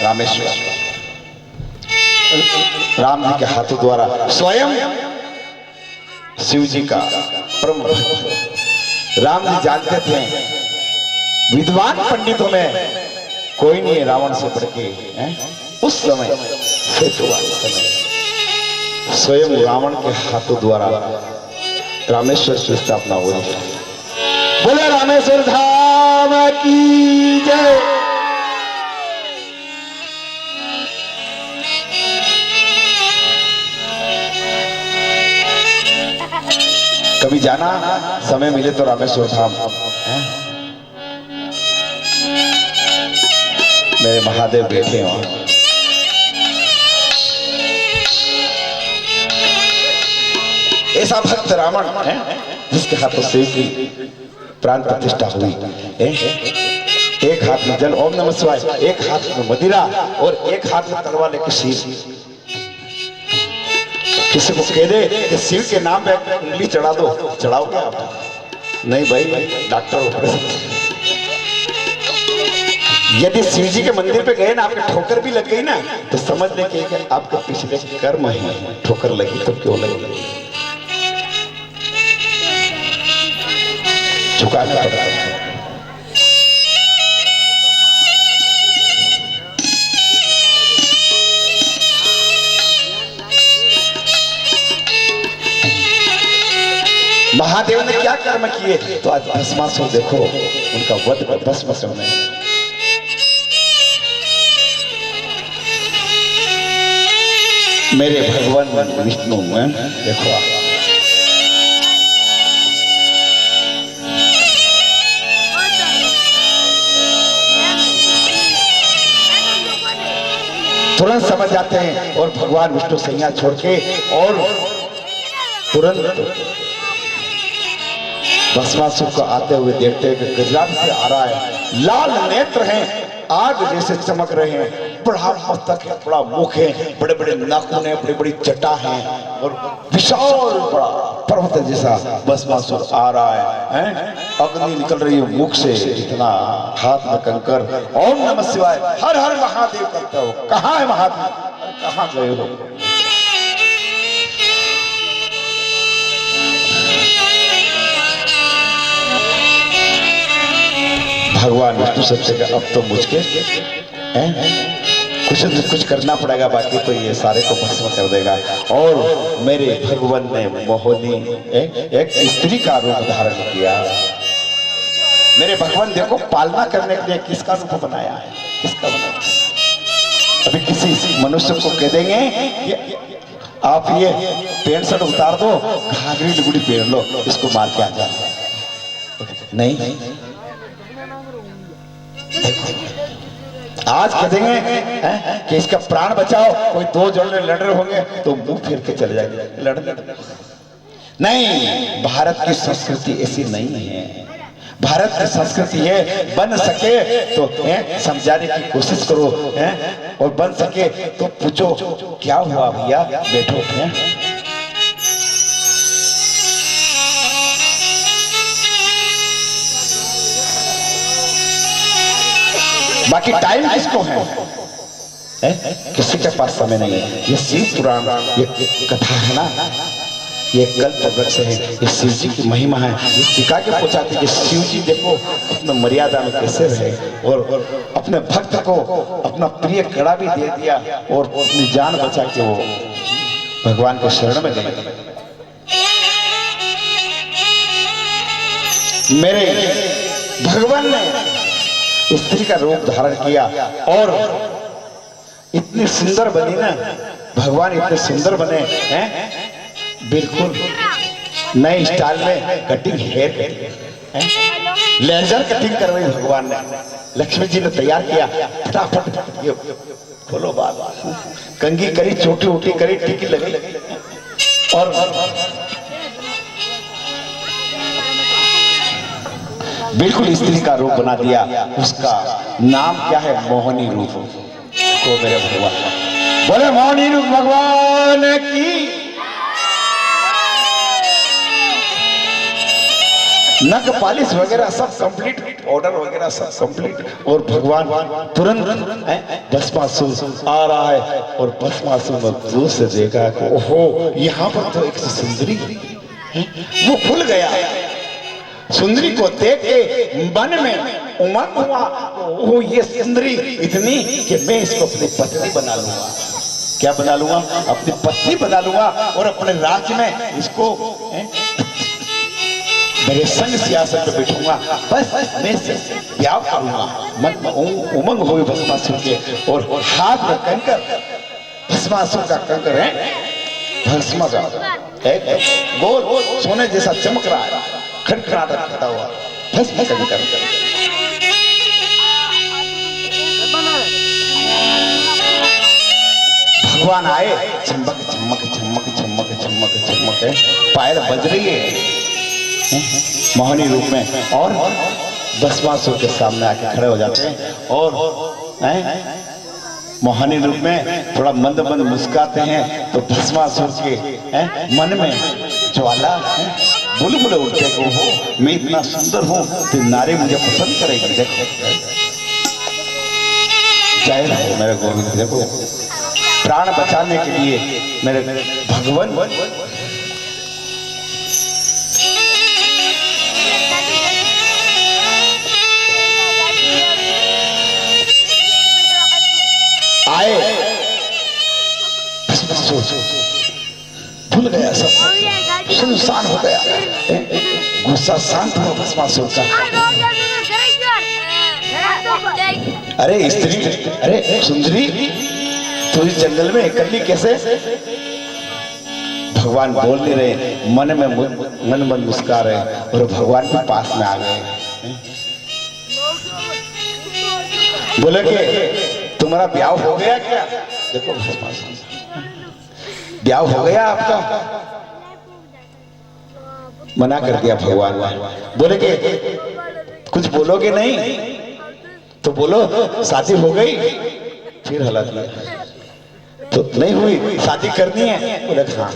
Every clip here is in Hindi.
रामेश्वर राम जी के हाथों द्वारा स्वयं शिव जी का परम भक्त। राम जी जानते थे विद्वान पंडितों में कोई नहीं है रावण से बढ़ के। उस समय स्वयं रावण के हाथों द्वारा रामेश्वर की स्थापना हुई। बोले रामेश्वर धाम की जय। कभी जाना समय मिले तो रामेश्वर धाम। मेरे महादेव बैठे हो। ऐसा भक्त रावण है जिसके हाथों से की प्राण प्रतिष्ठा हुई। एक हाथ में जल ओम नमः शिवाय, एक हाथ में मदिरा और एक हाथ में तलवार लेकर शिव। किसी को कह दे कि शिव के नाम पे उंगली चढ़ा दो, चढ़ाओगे आप? नहीं भाई, डॉक्टर ऑपरेशन। यदि शिव जी के मंदिर पे गए ना, आपके ठोकर भी लग गई ना, तो समझ लें कि आपके पिछले कर्म है। ठोकर लगी तो क्यों लगी, झुकाना पड़ता है। महादेव ने क्या कर्म किए तो आज भस्मासुर देखो उनका वध भस्मासुर में। मेरे भगवान विष्णु में देखो तुरंत समझ जाते हैं और भगवान विष्णु सैया छोड़ के और तुरंत भस्मासुर को आते हुए देखते हैं। गुजरात से आ रहा है, लाल नेत्र हैं, आग जैसे चमक रहे हैं, बड़ा मस्तक है, बड़ा मुख है, बड़े बड़े नाखून है, बड़ी बड़ी जटा है और विशाल बड़ा पर्वत जैसा भस्मासुर आ रहा है। अग्नि निकल रही है मुख से, इतना हाथ में कंकर। ओम नमः शिवाय, हर हर महादेव करता हो। कहाँ है महादेव, कहाँ गए हो? भगवान विष्णु सबसे अब तो मुझके कुछ करना पड़ेगा, बाकी तो ये सारे को भस्म कर देगा। और मेरे भगवान ने मोहिनी एक स्त्री का रूप धारण किया। मेरे भगवान देखो पालना करने के लिए किसका रूप बनाया है, किसका बनाया? अभी किसी मनुष्य को कह देंगे कि आप ये पैंट शर्ट उतार दो, घाघरी लुगड़ी पहन लो, इसको मार के आ जाए। नहीं, आज कह देंगे कि इसका प्राण बचाओ, कोई दो जने लड़ रहे होंगे तो मुंह फेर के चले जाएंगे लड़ने। नहीं, भारत की संस्कृति ऐसी नहीं है। भारत की संस्कृति है बन सके तो समझाने की कोशिश करो, और बन सके तो पूछो क्या हुआ भैया, बैठो। बाकी टाइम किसको है? किसी के पास समय नहीं है। ये शिव पुराण, ये कथा है ना, ये कल्प वृक्ष है, ये शिव जी की महिमा है। ये सिखा के पहुंचाती है कि शिव जी देखो अपना मर्यादा में कैसे रहे और अपने भक्त को अपना प्रिय कड़ा भी दे दिया और अपनी जान बचा के वो भगवान के शरण में गए। मेरे भगवान ने स्त्री का रूप धारण किया और इतनी सुंदर बनी ना, भगवान इतने सुंदर बने हैं, बिल्कुल नए स्टाइल में cutting, hair cutting, laser cutting करवाई भगवान ने। लक्ष्मी जी ने तैयार किया, फटाफट ये खोलो बात, कंघी करी, चोटी उटी करी, टिकी लगी और बिल्कुल स्त्री का रूप बना दिया। उसका नाम क्या है? मोहिनी रूप को। मेरे भगवान बोले मोहिनी रूप भगवान की। नख पालिश वगैरह सब कंप्लीट ऑर्डर वगैरह सब कंप्लीट। और भगवान तुरंत भस्मासुर आ रहा है और भस्मासुर ने दूर से देखा कि ओहो यहाँ पर तो एक सुंदरी है। वो भूल गया, सुंदरी को देख के मन में उमंग हुआ, वो ये सुंदरी इतनी कि मैं इसको अपनी पत्नी बना लूंगा। क्या बना लूंगा? अपनी पत्नी बना लूंगा और अपने राज्य में इसको मेरे संग सियासत पे बैठूंगा, बस मैं इससे ब्याह करूंगा। मन में उमंग हुई भस्मासुर के और हाथ में कंकर, भस्मासुर का कंकर है भस्म का एक गोल सोने जैसा चमक रहा है, खड़खड़ाहट करता हुआ भस्म कंकर। भगवान आए, चमक चमक चमक चमक चमक चमक है, पायल बज रही है मोहिनी रूप में, और भस्मासुर के सामने आके खड़े हो जाते हैं और मोहिनी रूप में थोड़ा मंद मंद मुस्काते हैं। तो भस्मासुर के मन में ज्वाला बुलबुले उठते को हो, मैं इतना सुंदर हूँ तो नारी मुझे पसंद करेगी। देखो जय हो मेरे गोविंद, देखो प्राण बचाने के लिए मेरे भगवान आए। भूल गया सब, सुनसान हो गया, गुस्सा शांत हुआ भस्मासुर का। अरे स्त्री, अरे सुंदरी, तू इस जंगल में इकट्ठी कैसे? भगवान बोल नहीं रहे, मन में मन मन मुस्कुरा रहे और भगवान के पास में आ गए। बोले कि तुम्हारा ब्याह हो गया क्या? देखो ब्याह हो गया आपका? मना कर दिया भगवान। बोले कि कुछ बोलोगे नहीं? तो बोलो शादी हो गई। फिर हला दिया, तो नहीं हुई, शादी करनी है? बोले हाँ।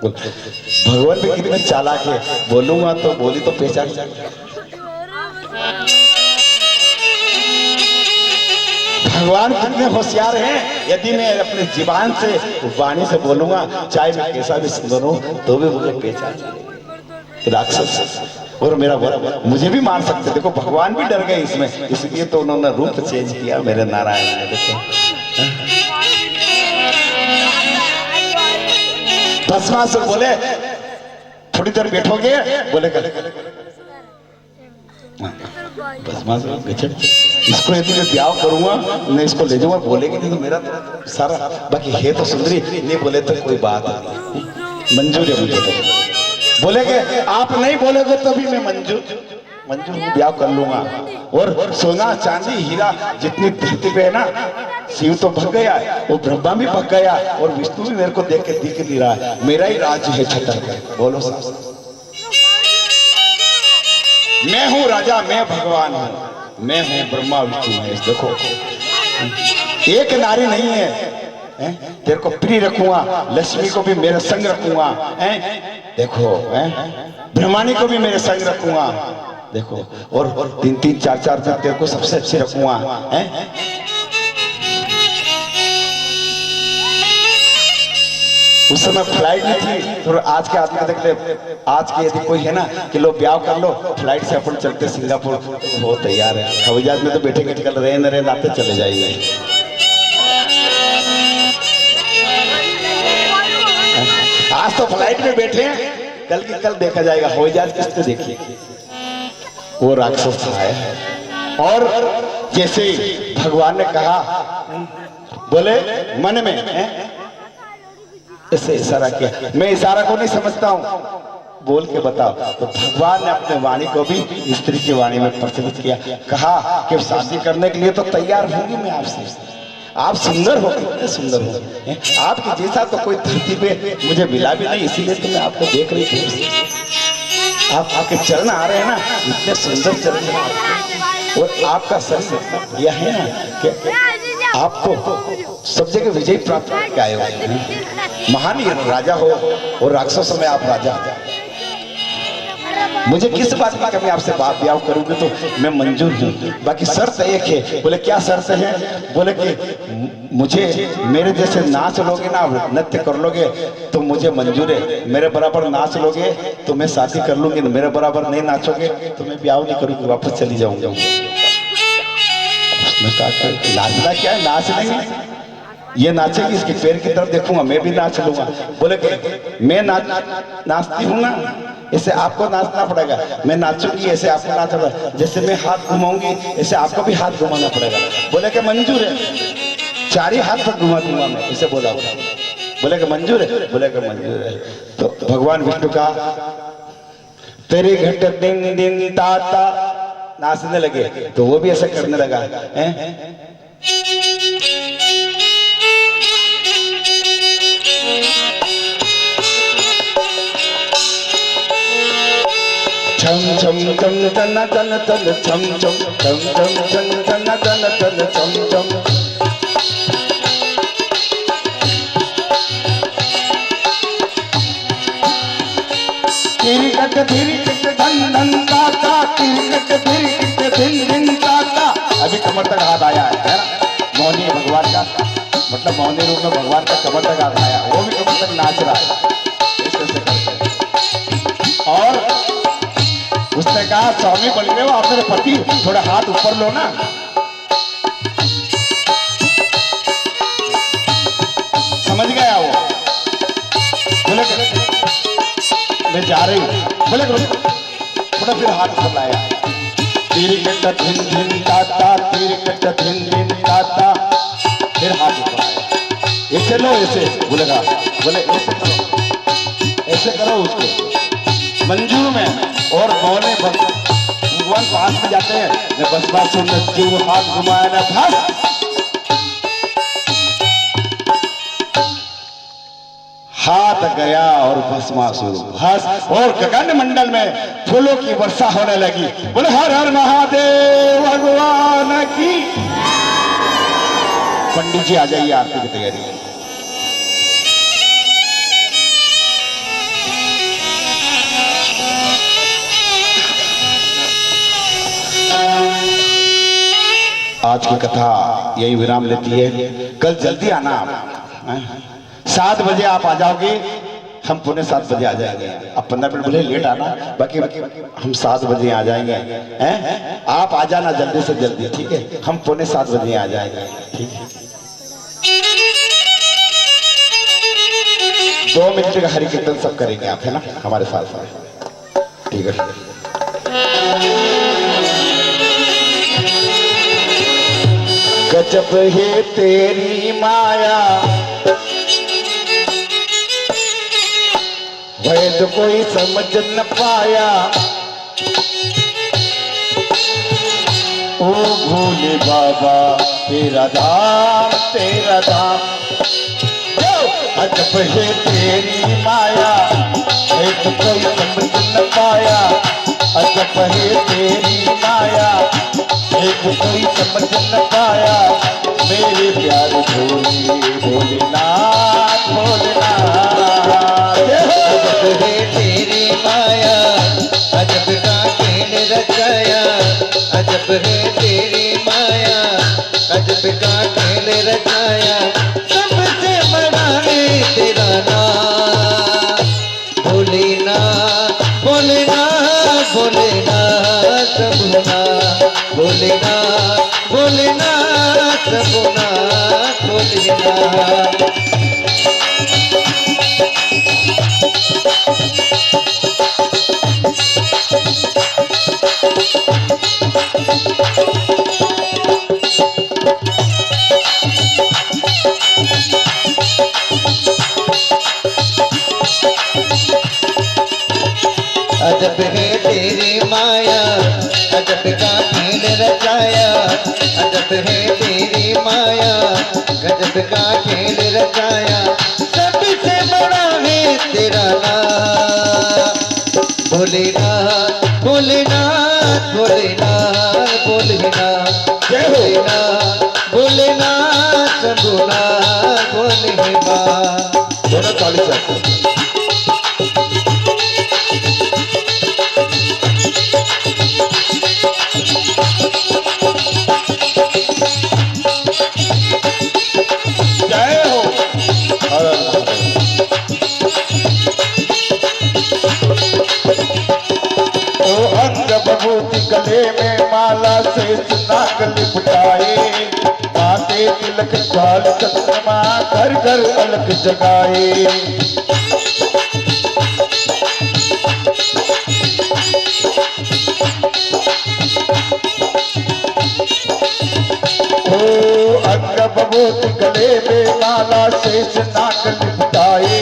भगवान भी कितने चालाक है, बोलूंगा तो बोली तो पहचान जाएगा। भगवान कितने होशियार हैं, यदि मैं अपने जीवान से वाणी से बोलूंगा, चाहे मैं कैसा भी सुंदर हूं तो भी मुझे पहचान राक्षस और मेरा मुझे भी मार सकते। देखो भगवान भी डर गए इसमें, इसलिए तो उन्होंने रूप चेंज किया मेरे नारायण ने। देखो भस्मासुर बोले थोड़ी देर बैठोगे? बोले भस्मासुर गजब, इसको यदि मैं ब्याह करूंगा मैं इसको ले जाऊंगा, बोलेगी नहीं तो मेरा तो सारा, बाकी है तो सुंदरी, नहीं बोले तो कोई बात नहीं, मंजूर है मुझे। तो बोले कि आप नहीं बोलोगे तभी मैं मंजूर ब्याह कर लूंगा। और सोना चांदी हीरा जितनी धरती पे है ना, शिव तो भग गया, वो ब्रह्मा भी भग गया और विष्णु भी मेरे को देख के दिख नहीं रहा है। मेरा ही राज्य है छतर का। बोलो साहब, मैं हूँ राजा, मैं भगवान हूँ, मैं हूँ ब्रह्मा विष्णु महेश। देखो एक नारी नहीं है, तेरे को प्रिय रखूंगा, लक्ष्मी को भी मेरे संग रखूंगा, देखो ब्रह्मानी को भी मेरे संग रखूंगा, देखो और 3-3 4-4 दिन तेरे को सबसे अच्छी रखूंगा। उस समय फ्लाइट नहीं थी, तो आज के आदमी देख ले, आज के यदि कोई है ना कि लो ब्याह कर लो, फ्लाइट से अपन चलते सिंगापुर, वो तैयार है। हवाई जहाज में तो बैठेंगे, कल रहे न रहे नाते चले जाएंगे। आज तो फ्लाइट में बैठे हैं, कल की कल देखा जाएगा हवाई जहाज किसको देखिए। वो राक्षस है और जैसे भगवान ने कहा, बोले मन में ऐसे इशारा किया, मैं इशारा को नहीं समझता हूँ, बोल के बताओ। तो भगवान ने अपने वाणी को भी स्त्री की वाणी में प्रचलित किया, कहा कि शादी करने के लिए तो तैयार होंगी मैं आपसे, आप सुंदर हो, कितने सुंदर हो, आपके जैसा तो कोई धरती पे मुझे मिला भी नहीं, इसीलिए तो मैं आपको देख रही थी। आप आपके चरण आ रहे हैं ना, इतने सुंदर चरण हैं, और आपका शरीर यह है ना कि आपको सब जगह विजय प्राप्त करके आए हो, महान राजा हो और राक्षसों में आप राजा। मुझे किस बात की कमी, आपसे बात ब्याह करूंगी तो मैं मंजूर हूँ। बाकी शर्त एक है। बोले क्या शर्त है? बोले कि मुझे मेरे जैसे नाच लोगे ना, नृत्य कर लोगे तो मुझे मंजूर है। मेरे बराबर नाच लोगे तो मैं शादी कर लूंगी, मेरे बराबर नहीं नाचोगे तो मैं ब्याह नहीं करूंगी, वापस चली जाऊंगा। उसने कहा नाचना क्या है, नाच लेंगे, ये नाचेगी इसके पैर की तरफ देखूंगा, मैं भी नाच लूंगा। बोले कि मैं नाचती हूँ ना, ऐसे आपको नाचना पड़ेगा। मैं नाचूंगी ऐसे आपको नाचना पड़ेगा, जैसे मैं हाथ घुमाऊंगी ऐसे आपको भी हाथ घुमाना पड़ेगा। बोले कि मंजूर है, चार ही हाथ पर घुमा दूंगा मैं, इसे बोला। बोले कि मंजूर है? बोले कि मंजूर है। तो भगवान विष्णु का तेरे घट दिन दिन ताता नाचने लगे, तो वो भी ऐसा करने लगा है। छम छम छम तन तन तन छम छम छम छम छम तन तन तन छम छम। तिरकट धन धन ताता, तिरकट धिन धिन ताता। अभी कमर तक हाथ आया है ना, मौनी भगवान का, मतलब मौनी रूप में भगवान का कमर तक हाथ आया, वो भी कमर तक नाच रहा है ऐसे करके। और उसने कहा स्वामी बलदेव आप मेरे पति, थोड़ा हाथ ऊपर लो ना। समझ गया वो। बोले मैं जा रही हूँ। बोले थोड़ा फिर हाथ ऊपर लाया। तिरकट धिन धिन ताता, तिरकट धिन धिन ताता, फिर हाथ ऊपर आया। ऐसे लो ऐसे। बोलेगा बोले ऐसे करो, ऐसे करो उसको मंजूर में। और मौने भगवान पास में जाते हैं, मैं बस बात सुन जीव हाथ घुमाया ना भस, हाथ गया और भस्मासुर भस, और गगन मंडल में फूलों की वर्षा होने लगी। बोले हर हर महादेव भगवान की। पंडित जी आ जाइए आरती की तैयारी। आज की कथा यही विराम लेती है। कल जल्दी आना आप, 7 बजे आप आ जाओगे, हम पौने 7 बजे आ जाएंगे। अब 15 मिनट बोले लेट आना, बाकी हम 7 बजे आ जाएंगे हैं। आप आ जाना जल्दी से जल्दी, ठीक है? हम पौने 7 बजे आ जाएंगे, ठीक है? 2 मिनट का हरि कीर्तन सब करेंगे आप, है ना, हमारे साथ साथ, ठीक है? गजब है तेरी माया, वैद कोई समझ न पाया। ओ भोले बाबा तेरा धाम, तेरा धाम। गजब है तेरी माया, वैद कोई समझ न पाया। अजब है तेरी माया, एक कोई समझ न पाया। मेरे प्यार भोले भोलेनाथ भोलेनाथ। अजब है तेरी माया, अजब का खेल रचाया। अजब है तेरी माया, अजब का खेल रचाया। सबसे बड़ा है तेरा नाम भोलेनाथ भोलेनाथ भोलेनाथ भोलेनाथ भोलेनाथ भोलेनाथ भोलेनाथ भोलेनाथ। अजब है तेरी माया, अजब का खेल रचाया। अजब है तेरी माया, गजब का खेल रचाया। सबसे बड़ा है तेरा नाम भोलेनाथ भोलेनाथ भोलेनाथ भोलेनाथ भोलेनाथ भोलेनाथ शंभुनाथ भोलेनाथ। दोनों ताली से शेष नाग लिपटाए, माथे तिलक काल चंद्रमा घर घर अलग जगाए। अंग बबूत गले में माला शेष नाग लिपटाए,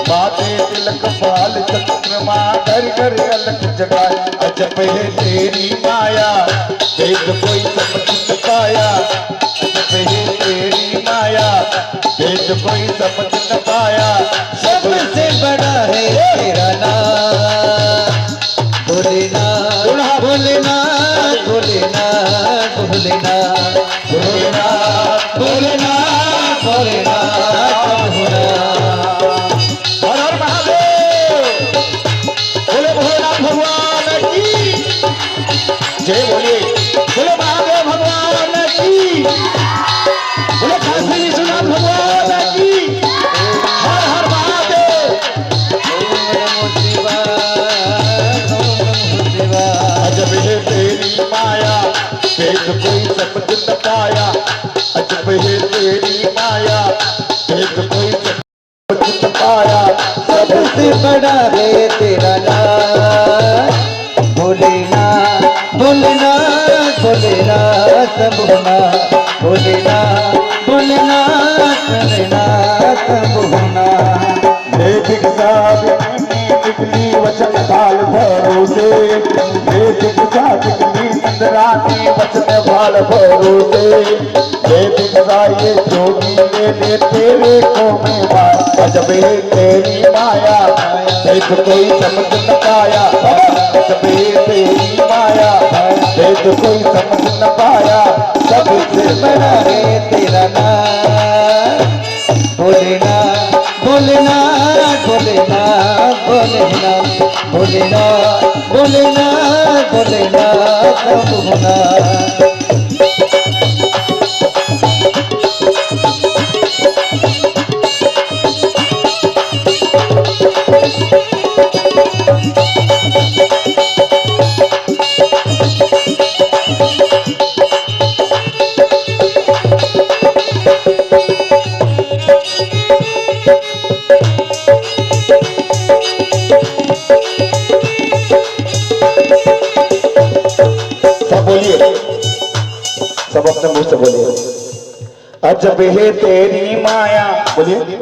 माथे तिलक बाल चंद्रमा घर घर अलग जगाए। अजब है तेरी माया वेद कोई समझ न पाया, अजब है तेरी माया वेद कोई समझ न पाया। सबसे बड़ा है तेरा नाम भोलेनाथ, भोलेनाथ, भोलेनाथ, भोलेनाथ, भोलेनाथ, भोलेनाथ, भोलेनाथ, भोलेनाथ। हर हर महादेव, बोले भोलेनाथ भगवान की जय। बोलिए बोले महादेव भगवान की, बोले काशी विश्वनाथ भगवान की। हर हर महादेव। अजब है तेरी माया वेद कोई समझ न पाया, अजब है तेरी माया वेद कोई समझ न पाया। सबसे बड़ा है तेरा नाम भोलेनाथ, भोलेनाथ, भोलेनाथ, भोलेनाथ, भोलेनाथ, भोलेनाथ, भोलेनाथ, भोलेनाथ। निकली वचन भाल भरोसे, निकली इंद्रानी वचन भाल भरोसे। ये जोगी ले ले तेरे को में माया, अजब है तेरी माया वेद कोई समझ न पाया, अजब है तेरी माया वेद कोई समझ न पाया। सबसे बड़ा है तेरा नाम भोलेनाथ, भोलेनाथ, भोलेनाथ, भोलेनाथ, भोलेनाथ, भोलेनाथ, भोलेनाथ, भोलेनाथ। सब अपने मुंह से बोलिए। अजब है तेरी माया, बोलिए